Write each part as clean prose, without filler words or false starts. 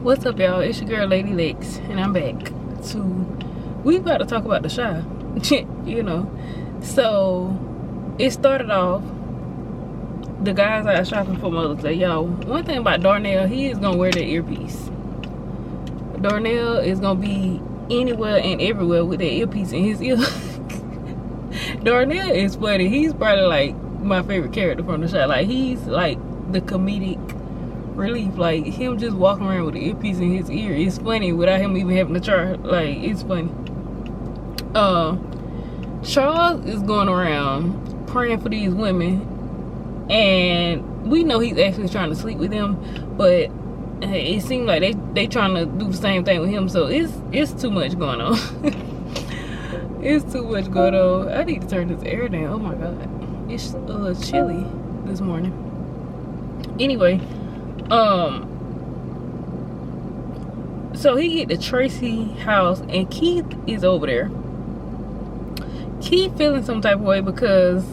What's up, y'all? It's your girl Lady Lex, and I'm back to we about to talk about the shy. You know, so it started off the guys out shopping for Mother's Day. Y'all, one thing about Darnell, he is gonna wear that earpiece. Darnell is gonna be anywhere and everywhere with that earpiece in his ear. Darnell is funny. He's probably like my favorite character from the show. Like, he's like the comedic relief. Like, him just walking around with the earpiece in his ear is funny without him even having to try. Like, it's funny. Charles is going around praying for these women, and we know he's actually trying to sleep with them, but it seems like they trying to do the same thing with him. So it's too much going on. It's too much going on. I need to turn this air down. Oh my god, it's chilly this morning. Anyway, so he get to Tracy house and Keith is over there. Keith feeling some type of way because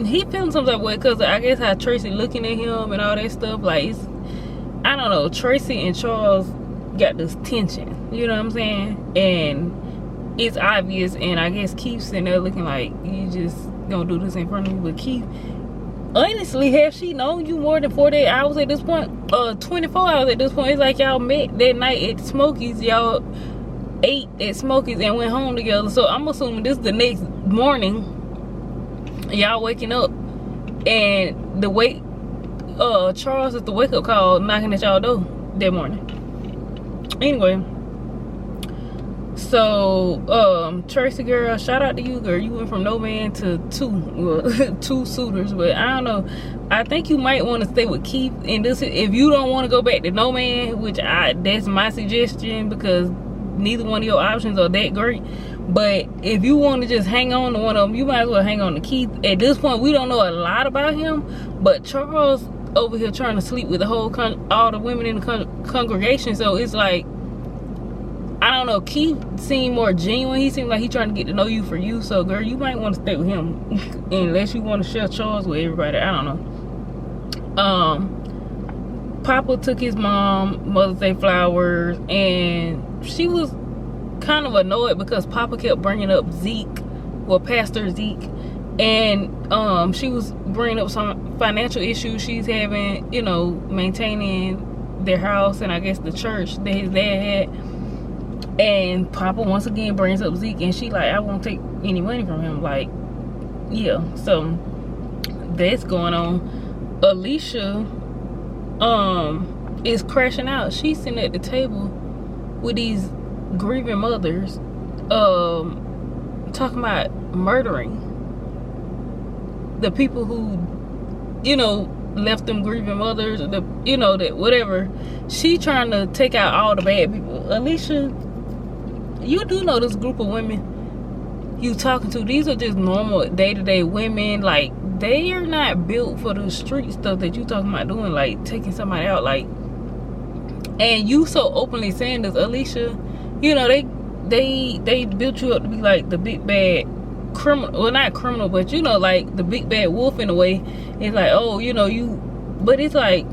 he feeling some type of way because I guess how Tracy looking at him and all that stuff. Like, it's, I don't know, Tracy and Charles got this tension, you know what I'm saying? And it's obvious, and I guess Keith's sitting there looking like, you just gonna do this in front of me. But Keith, honestly, has she known you more than 48 hours at this point? 24 hours at this point. It's like y'all met that night at Smokey's, y'all ate at Smokey's and went home together. So I'm assuming this is the next morning, y'all waking up, and the Charles is the wake up call knocking at y'all door that morning. Anyway, so Tracy girl, shout out to you, girl. You went from no man to two suitors. But I don't know, I think you might want to stay with Keith. And this, if you don't want to go back to no man, which that's my suggestion, because neither one of your options are that great. But if you want to just hang on to one of them, you might as well hang on to Keith. At this point, we don't know a lot about him, but Charles over here trying to sleep with the whole all the women in the congregation. So it's like, I don't know, Keith seemed more genuine. He seemed like he trying to get to know you for you. So girl, you might want to stay with him unless you want to share Charles with everybody. I don't know. Papa took his mom Mother's Day flowers, and she was kind of annoyed because Papa kept bringing up Zeke, well, Pastor Zeke, and she was bringing up some financial issues she's having, you know, maintaining their house and I guess the church that his dad had. And Papa once again brings up Zeke, and she like, I won't take any money from him. Like, yeah, so that's going on. Alicia is crashing out. She's sitting at the table with these grieving mothers, talking about murdering the people who, you know, left them grieving mothers, you know, that whatever. She trying to take out all the bad people. Alicia, you do know this group of women you talking to, these are just normal day-to-day women. Like, they are not built for the street stuff that you talking about doing, like taking somebody out. Like, and you so openly saying this, Alicia, you know, they built you up to be like the big bad criminal. Well, not criminal, but you know, like the big bad wolf in a way. It's like, oh, you know, but it's like,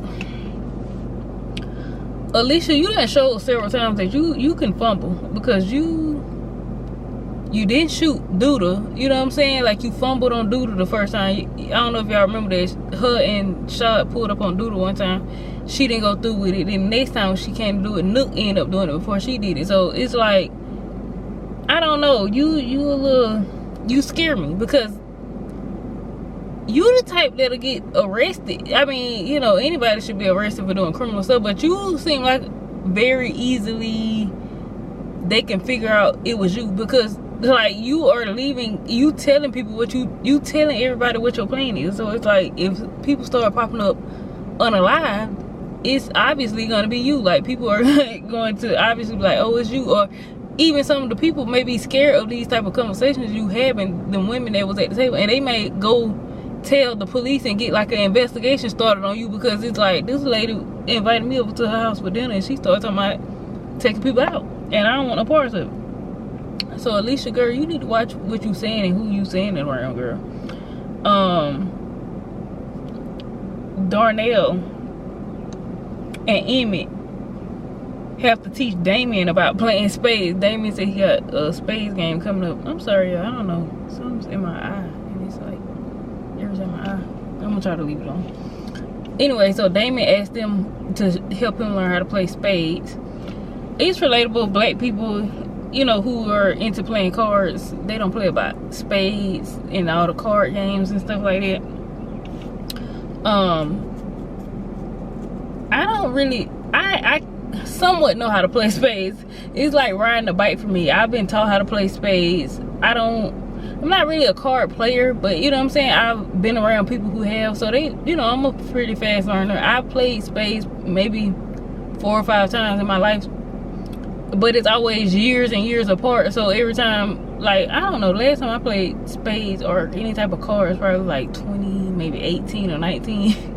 Alicia, you done showed several times that you can fumble, because you didn't shoot Duda, you know what I'm saying? Like, you fumbled on Duda the first time. I don't know if y'all remember that. Her and Shad pulled up on Duda one time. She didn't go through with it. Then the next time she came to do it, Nook ended up doing it before she did it. So it's like, I don't know. You scare me, because you the type that'll get arrested. I mean, you know, anybody should be arrested for doing criminal stuff, but you seem like very easily they can figure out it was you, because like, you are leaving, you telling people what you telling everybody what your plan is. So it's like, if people start popping up unalive, it's obviously going to be you. Like, people are going to obviously be like, oh, it's you. Or even some of the people may be scared of these type of conversations you having, the women that was at the table, and they may go tell the police and get like an investigation started on you, because it's like, this lady invited me over to her house for dinner and she started talking about taking people out, and I don't want no parts of it. So Alicia, girl, you need to watch what you saying and who you saying it around, girl. Darnell, and Emmett have to teach Damien about playing spades. Damien said he got a spades game coming up. I'm sorry, y'all. I don't know. Something's in my eye. And it's like, yours in my eye. I'm going to try to leave it on. Anyway, so Damien asked them to help him learn how to play spades. It's relatable. Black people, you know, who are into playing cards, they don't play about spades and all the card games and stuff like that. I don't really, I somewhat know how to play spades. It's like riding a bike for me. I've been taught how to play spades. I'm not really a card player, but you know what I'm saying, I've been around people who have, so they, you know, I'm a pretty fast learner. I've played spades maybe 4 or 5 times in my life, but it's always years and years apart. So every time, like, I don't know, last time I played spades or any type of cards, probably like 20, maybe 18 or 19.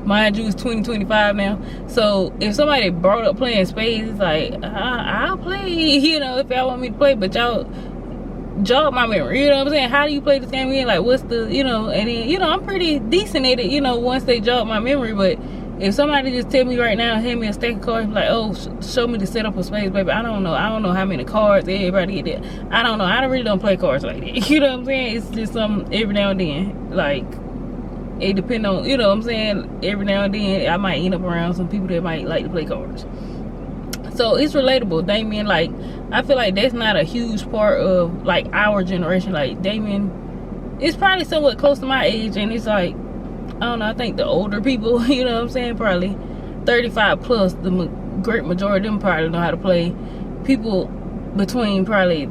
Mind you, it's 2025 now. So if somebody brought up playing spades, it's like, I'll play, you know, if y'all want me to play, but y'all jog my memory, you know what I'm saying? How do you play this game again? Like, what's the, you know, and then, you know, I'm pretty decent at it, you know, once they jog my memory. But if somebody just tell me right now, hand me a stack of cards, like, oh, show me the setup of spades, baby, I don't know how many cards everybody get there. I don't know. I really don't play cards like that. You know what I'm saying? It's just something every now and then. Like, it depends on, you know what I'm saying, every now and then I might end up around some people that might like to play cards. So it's relatable. Damien, like, I feel like that's not a huge part of like our generation. Like, Damien is probably somewhat close to my age, and it's like, I don't know, I think the older people, you know what I'm saying, probably 35 plus, the great majority of them probably know how to play. People between probably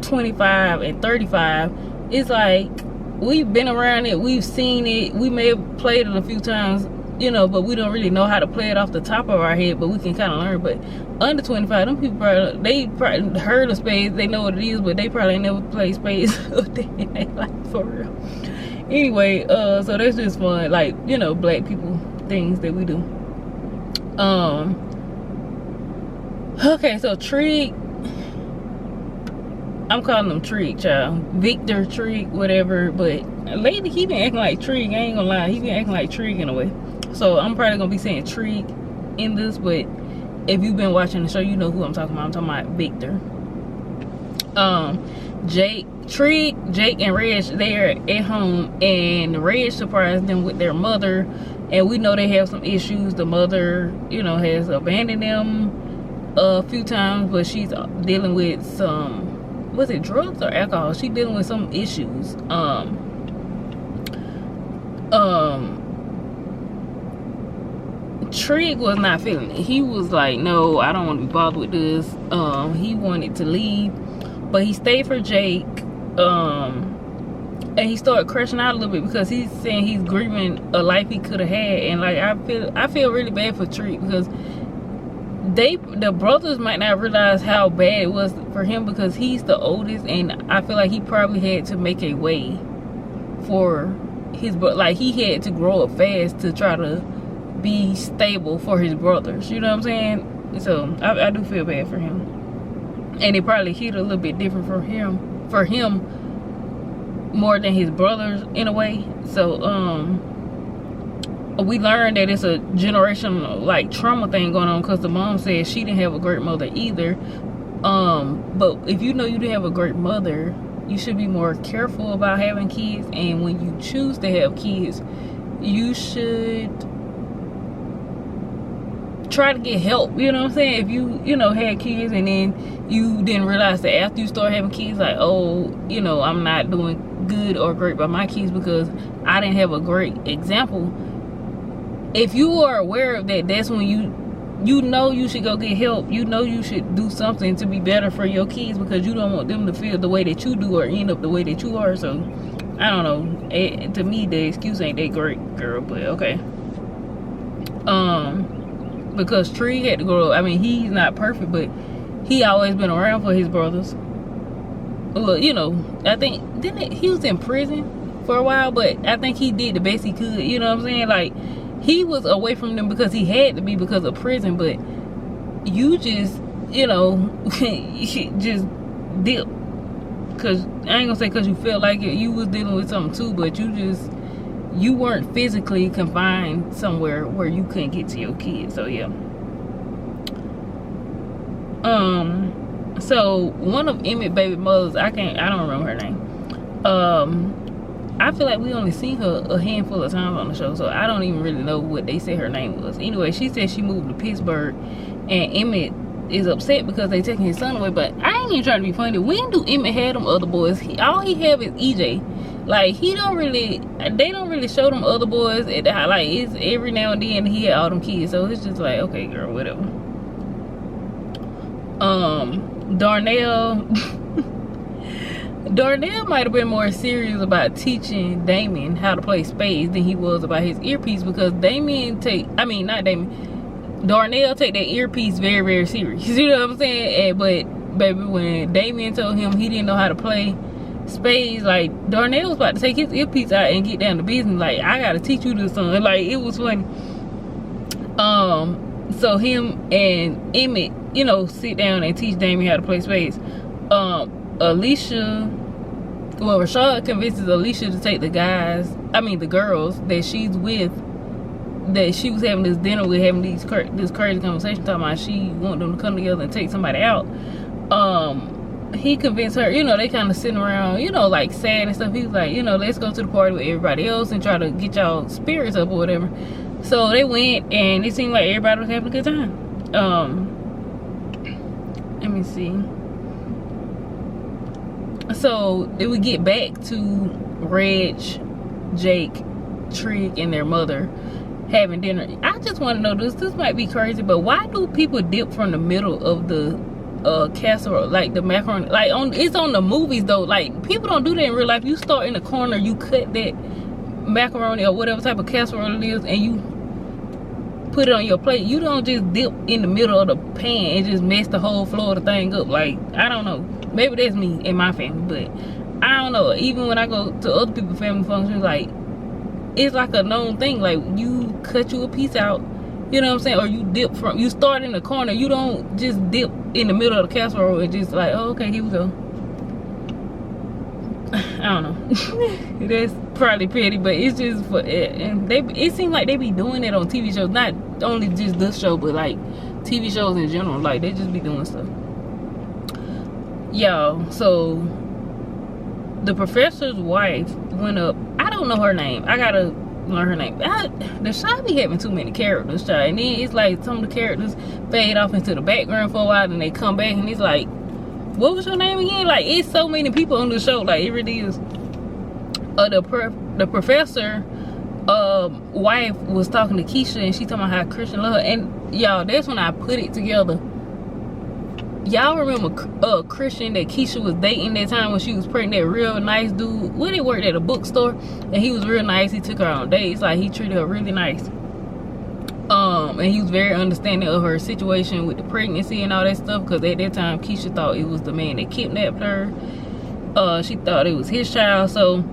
25 and 35, it's like, we've been around it, we've seen it, we may have played it a few times, you know, but we don't really know how to play it off the top of our head, but we can kind of learn. But under 25, them people they probably heard of spades, they know what it is, but they probably ain't never played spades in their life, for real. Anyway, so that's just fun, like, you know, black people things that we do. Okay, so Trig, I'm calling him Trig, child. Victor, Trig, whatever. But lately, he been acting like Trig. I ain't gonna lie. He been acting like Trig in a way. So I'm probably gonna be saying Trig in this. But if you've been watching the show, you know who I'm talking about. I'm talking about Victor. Trig, Jake, and Reg, they're at home. And Reg surprised them with their mother. And we know they have some issues. The mother, you know, has abandoned them a few times. But she's dealing with some... was it drugs or alcohol? She dealing with some issues. Trig was not feeling it. He was like, no, I don't want to be bothered with this. He wanted to leave, but he stayed for Jake. And he started crashing out a little bit because he's saying he's grieving a life he could have had. And like, I feel really bad for Trig because the brothers might not realize how bad it was for him because he's the oldest, and I feel like he probably had to make a way for his brother. Like, he had to grow up fast to try to be stable for his brothers, you know what I'm saying? So I do feel bad for him, and it probably hit a little bit different for him more than his brothers in a way. So we learned that it's a generational like trauma thing going on because the mom said she didn't have a great mother either. But if you know you didn't have a great mother, you should be more careful about having kids, and when you choose to have kids, you should try to get help, you know what I'm saying? If you know, had kids and then you didn't realize that after you start having kids, like, oh, you know, I'm not doing good or great by my kids because I didn't have a great example. If you are aware of that, that's when you know you should go get help. You know you should do something to be better for your kids because you don't want them to feel the way that you do or end up the way that you are. So, I don't know. To me, the excuse ain't that great, girl, but okay. Because Trig had to grow up. I mean, he's not perfect, but he always been around for his brothers. Well, you know, I think, he was in prison for a while, but I think he did the best he could, you know what I'm saying? Like, he was away from them because he had to be because of prison, but you just, you know, just dip. Because, I ain't gonna say because you felt like it, you was dealing with something too, but you weren't physically confined somewhere where you couldn't get to your kids. So, yeah. So one of Emmett baby mothers, I don't remember her name. I feel like we only seen her a handful of times on the show, so I don't even really know what they said her name was. Anyway, she said she moved to Pittsburgh, and Emmett is upset because they taking his son away. But I ain't even trying to be funny. When do Emmett have them other boys? All he have is EJ. Like, they don't really show them other boys at the house. Like, it's every now and then he had all them kids, so it's just like, okay, girl, whatever. Darnell might have been more serious about teaching Damien how to play spades than he was about his earpiece, because Darnell take that earpiece very, very serious. You know what I'm saying? But baby, when Damien told him he didn't know how to play spades, like, Darnell was about to take his earpiece out and get down to business. Like, I gotta teach you this, son. Like, it was funny. So him and Emmett, you know, sit down and teach Damien how to play spades. Rashad convinces Alicia to take the girls that she's with, that she was having this dinner with, having this crazy conversation, talking about she want them to come together and take somebody out. He convinced her, you know, they kind of sitting around, you know, like sad and stuff. He was like, you know, let's go to the party with everybody else and try to get y'all spirits up or whatever. So they went, and it seemed like everybody was having a good time. Let me see. So they would get back to Reg, Jake, Trig, and their mother having dinner. I just want to know this might be crazy, but why do people dip from the middle of the casserole, like the macaroni? Like, it's on the movies though. Like, people don't do that in real life. You start in the corner, you cut that macaroni or whatever type of casserole it is, and you put it on your plate. You don't just dip in the middle of the pan and just mess the whole floor of the thing up. Like, I don't know. Maybe that's me in my family, but I don't know. Even when I go to other people's family functions, like, it's like a known thing. Like, you cut you a piece out, you know what I'm saying? Or you start in the corner. You don't just dip in the middle of the casserole and just like, oh, okay, here we go. I don't know. That's probably petty, but it's just for it. And it seems like they be doing it on TV shows, not only just this show, but like TV shows in general. Like, they just be doing stuff. Y'all, so the professor's wife went up. I don't know her name. I gotta learn her name. The show be having too many characters, child. And then it's like some of the characters fade off into the background for a while, and they come back, and it's like, what was your name again? Like, it's so many people on the show. Like, it really is. The professor wife was talking to Keisha, and she talking about how Christian love her. And y'all, that's when I put it together. Y'all remember Christian that Keisha was dating that time when she was pregnant? That real nice dude. When he worked at a bookstore, and he was real nice. He took her on dates. Like, he treated her really nice. And he was very understanding of her situation with the pregnancy and all that stuff, because at that time Keisha thought it was the man that kidnapped her. She thought it was his child. So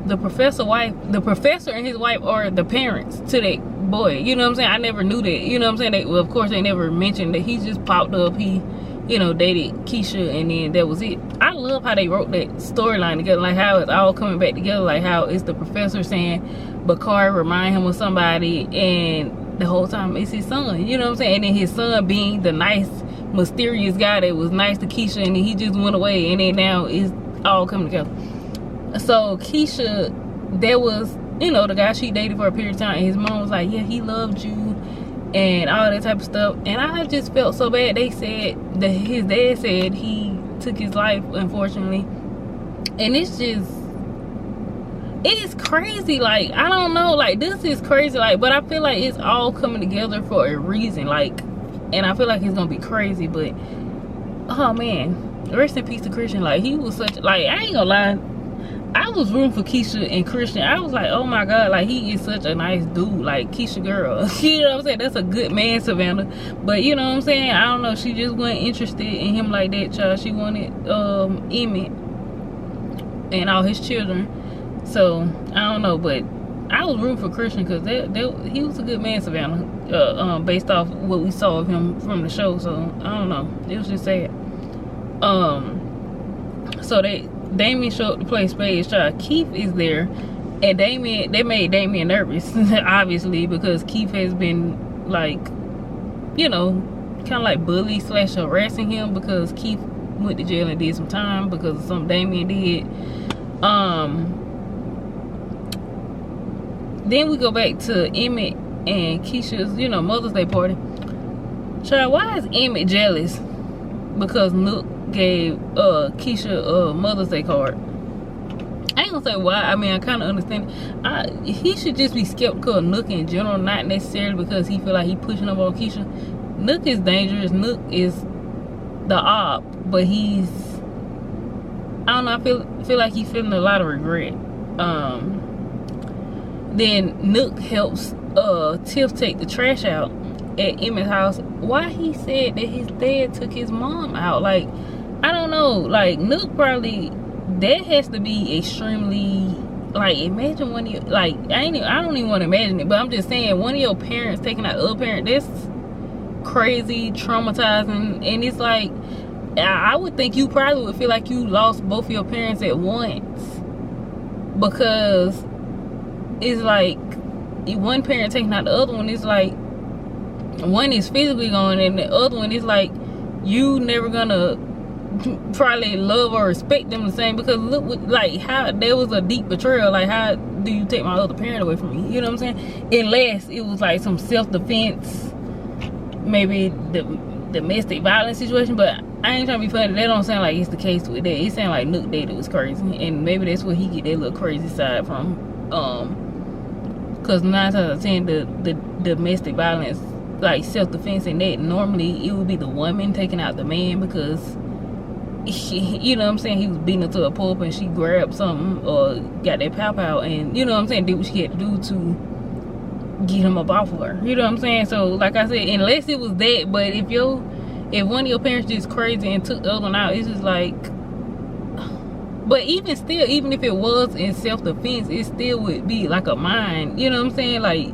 the professor and his wife are the parents to that boy. You know what I'm saying? I never knew that. You know what I'm saying? Of course they never mentioned that he just popped up. He, you know, dated Keisha, and then that was it. I love how they wrote that storyline together, like how it's all coming back together, like how it's the professor saying Bakari remind him of somebody, and the whole time it's his son. You know what I'm saying? And then his son being the nice, mysterious guy that was nice to Keisha, and then he just went away, and then now it's all coming together. So Keisha, that was, you know, the guy she dated for a period of time, and his mom was like, yeah, he loved you and all that type of stuff. And I just felt so bad. They said that his dad said he took his life, unfortunately. And it's crazy. Like, I don't know, like, this is crazy. Like, but I feel like it's all coming together for a reason. Like, and I feel like it's gonna be crazy. But oh man, rest in peace to Christian. Like, he was such, like, I ain't gonna lie, I was rooting for Keisha and Christian. I was like, oh my God, like, he is such a nice dude. Like, Keisha girl, you know what I'm saying? That's a good man, Savannah. But you know what I'm saying? I don't know, she just wasn't interested in him like that, child. She wanted Emmett and all his children. So I don't know, but I was rooting for Christian, because he was a good man, Savannah, based off what we saw of him from the show. So I don't know, it was just sad. So Damien showed up to play spades. Child, Keith is there, and they made Damien nervous, obviously, because Keith has been, like, you know, kind of like bully / harassing him because Keith went to jail and did some time because of something Damien did. Then we go back to Emmett and Keisha's, you know, Mother's Day party. Child, why is Emmett jealous because Nook gave Keisha a Mother's Day card? I ain't gonna say why. I mean, I kind of understand. He should just be skeptical of Nook in general, not necessarily because he feel like he pushing up on Keisha. Nook is dangerous. Nook is the op, but he's, I don't know, I feel like he's feeling a lot of regret. Then Nook helps Tiff take the trash out at Emmett's house. Why he said that his dad took his mom out? Like, I don't know. Like, Nook probably, that has to be extremely, like, imagine one of your, like, I don't even want to imagine it, but I'm just saying, one of your parents taking out other parent, that's crazy, traumatizing. And it's like, I would think you probably would feel like you lost both of your parents at once, because it's like one parent taking out the other one. It's like one is physically gone and the other one is like you never gonna probably love or respect them the same, because look what, like, how there was a deep betrayal. Like, how do you take my other parent away from me? You know what I'm saying? Unless it was like some self-defense, maybe the domestic violence situation. But I ain't trying to be funny, that don't sound like it's the case with that. It sound like Nook Daddy was crazy, and maybe that's where he get that little crazy side from. Because 9 times out of 10, the domestic violence, like self-defense and that, normally it would be the woman taking out the man, because you know what I'm saying, he was beating her to a pulp and she grabbed something or got that pow and, you know what I'm saying, did what she had to do to get him up off of her. You know what I'm saying? So like I said, unless it was that, but if one of your parents just crazy and took the other one out, it's just like, but even still, even if it was in self-defense, it still would be like a mind, you know what I'm saying? Like,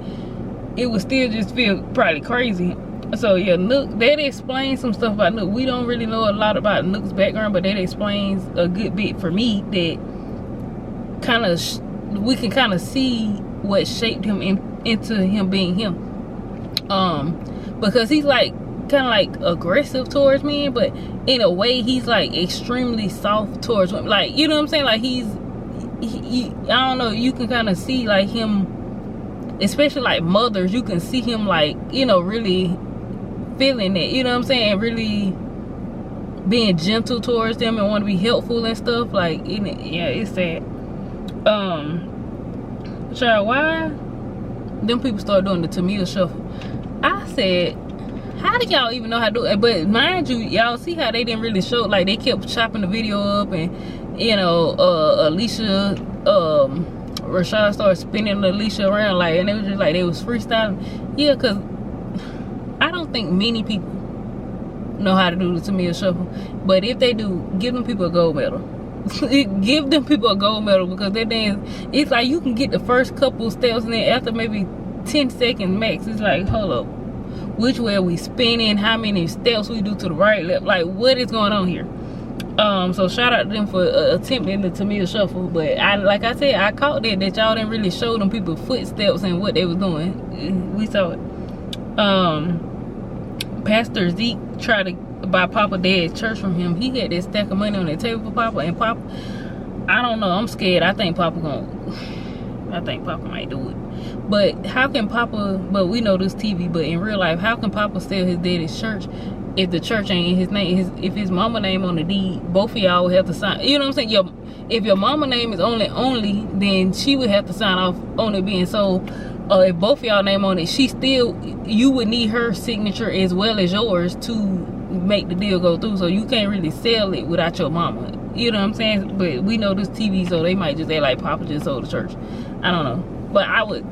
it would still just feel probably crazy. So yeah, Nook, that explains some stuff about Nook. We don't really know a lot about Nook's background, but that explains a good bit for me, that kind of we can kind of see what shaped him into him being him. Because he's like kind of like aggressive towards men, but in a way he's like extremely soft towards women. Like, you know what I'm saying? Like, he I don't know, you can kind of see like him, especially like mothers, you can see him like, you know, really feeling it, you know what I'm saying, really being gentle towards them and want to be helpful and stuff. Like, yeah, it's sad. Child, why them people start doing the Tamia shuffle? I said, how do y'all even know how to do it? But mind you, y'all see how they didn't really show, like they kept chopping the video up, and you know, Alicia, Rashad started spinning Alicia around, like, and it was just like they was freestyling. Yeah, because I don't think many people know how to do the Tamia shuffle, but if they do, give them people a gold medal. Give them people a gold medal, because that dance, it's like you can get the first couple steps, and then after maybe 10 seconds max, it's like, hold up, which way are we spinning, how many steps we do to the right, left, like what is going on here? So shout out to them for attempting the Tamia shuffle. But like I said, I caught that y'all didn't really show them people footsteps and what they was doing. We saw it. Pastor Zeke tried to buy Papa Dad's church from him. He had that stack of money on the table for Papa, and Papa, I don't know, I'm scared. I think Papa might do it. But how can Papa, but we know this TV, but in real life, how can Papa sell his daddy's church if the church ain't in his name? If his mama name on the deed, both of y'all would have to sign. You know what I'm saying? If your mama name is only, then she would have to sign off on it being sold. If both of y'all name on it, you would need her signature as well as yours to make the deal go through. So you can't really sell it without your mama. You know what I'm saying? But we know this TV, so they might just say like Papa just sold the church. I don't know. But I would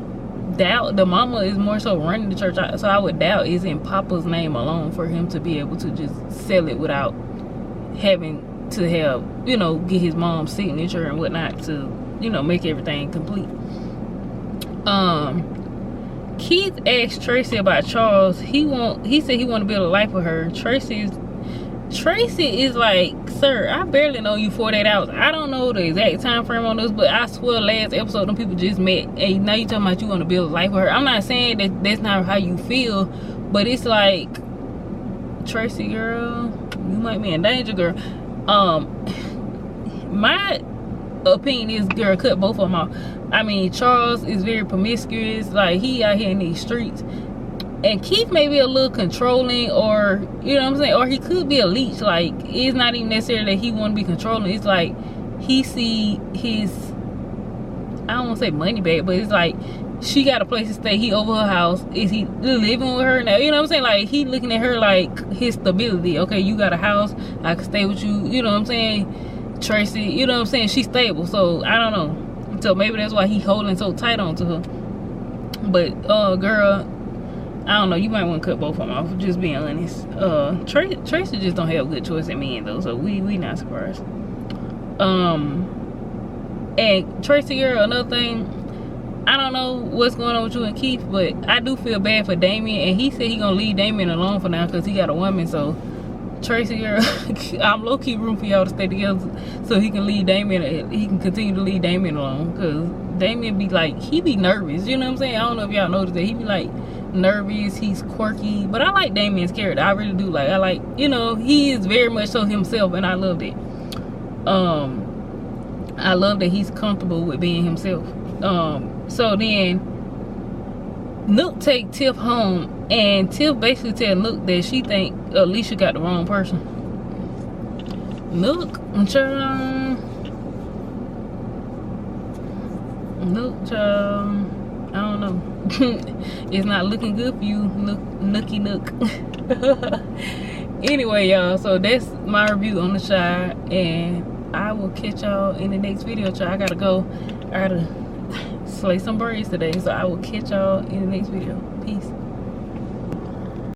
doubt the mama is more so running the church, so I would doubt it's in Papa's name alone for him to be able to just sell it without having to have, you know, get his mom's signature and whatnot to, you know, make everything complete. Keith asked Tracy about Charles. He said he want to build a life with her. Tracy is like, sir, I barely know you 48 hours. I don't know the exact time frame on this, but I swear last episode them people just met, and now you talking about you want to build a life with her. I'm not saying that that's not how you feel, but it's like, Tracy girl, you might be in danger, girl. My opinion is, girl, cut both of them off. I mean, Charles is very promiscuous, like he out here in these streets, and Keith may be a little controlling, or you know what I'm saying, or he could be a leech. Like, it's not even necessarily that he want to be controlling. It's like he see his, I don't want to say money back, but it's like she got a place to stay, he over her house, is he living with her now? You know what I'm saying? Like, he looking at her like his stability. Okay, you got a house, I can stay with you. You know what I'm saying? Tracy, you know what I'm saying, she's stable. So I don't know, so maybe that's why he holding so tight on to her. But girl, I don't know, you might want to cut both of them off, just being honest. Tracy just don't have good choice in men though, so we not surprised. And Tracy girl, another thing, I don't know what's going on with you and Keith, but I do feel bad for Damien, and he said he gonna leave Damien alone for now because he got a woman. So Tracy girl, I'm low-key rooting for y'all to stay together so he can leave Damien, he can continue to leave Damien alone, because Damien be like, he be nervous, you know what I'm saying? I don't know if y'all noticed that. He be like nervous, he's quirky, but I like Damien's character. I really do. Like, I like, you know, he is very much so himself, and I loved it. I love that he's comfortable with being himself. So then Nook take Tiff home, and Tiff basically tell Nook that she think Alicia got the wrong person. Nook, I don't know. It's not looking good for you, Nookie Nook. Anyway, y'all, so that's my review on The Chi, and I will catch y'all in the next video. I gotta go. I gotta slay some braids today, so I will catch y'all in the next video. Peace.